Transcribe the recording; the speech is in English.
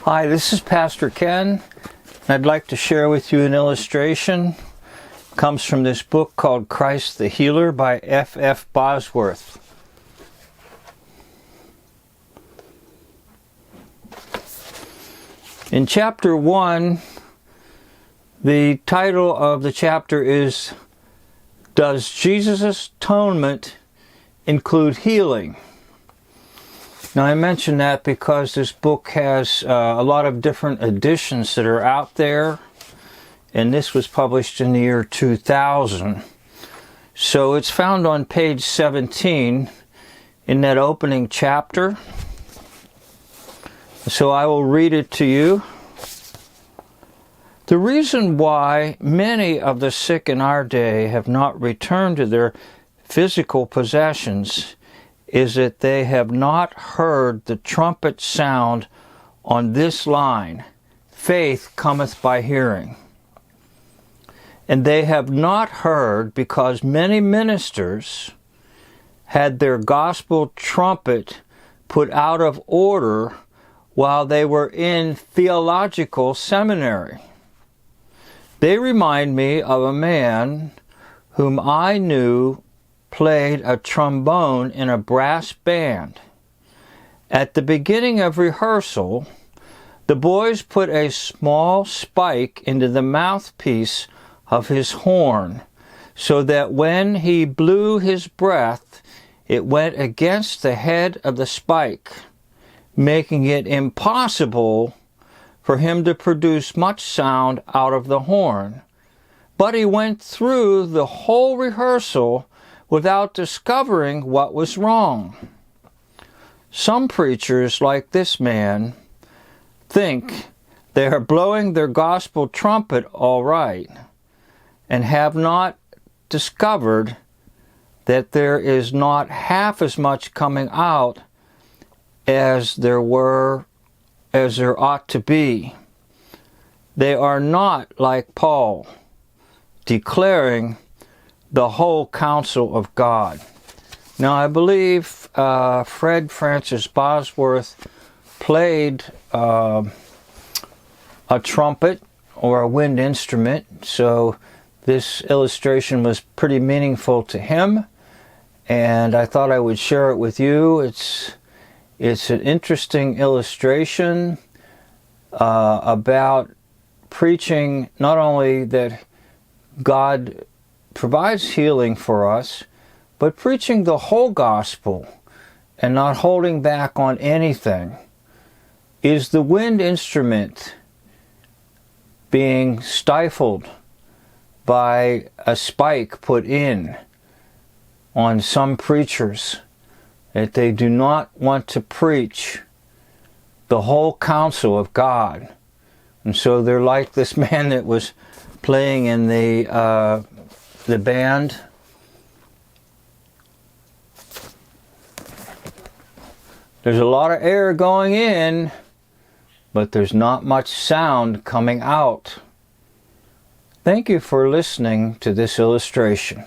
Hi, this is Pastor Ken. I'd like to share with you an illustration. It comes from this book called Christ the Healer by F.F. Bosworth. In chapter 1, the title of the chapter is, Does Jesus' Atonement Include Healing? Now, I mention that because this book has a lot of different editions that are out there, and this was published in the year 2000. So it's found on page 17 in that opening chapter. So I will read it to you. The reason why many of the sick in our day have not returned to their physical possessions is that they have not heard the trumpet sound on this line, faith cometh by hearing. And they have not heard because many ministers had their gospel trumpet put out of order while they were in theological seminary. They remind me of a man whom I knew played a trombone in a brass band. At the beginning of rehearsal, the boys put a small spike into the mouthpiece of his horn so that when he blew his breath, it went against the head of the spike, making it impossible for him to produce much sound out of the horn. But he went through the whole rehearsal without discovering what was wrong. Some preachers, like this man, think they are blowing their gospel trumpet all right and have not discovered that there is not half as much coming out as there ought to be. They are not like Paul, declaring the whole counsel of God. Now, I believe Fred Francis Bosworth played a trumpet or a wind instrument, so this illustration was pretty meaningful to him, and I thought I would share it with you. It's an interesting illustration about preaching not only that God provides healing for us, but preaching the whole gospel and not holding back on anything. Is the wind instrument being stifled by a spike put in on some preachers that they do not want to preach the whole counsel of God? And so they're like this man that was playing in the band. There's a lot of air going in, but there's not much sound coming out. Thank you for listening to this illustration.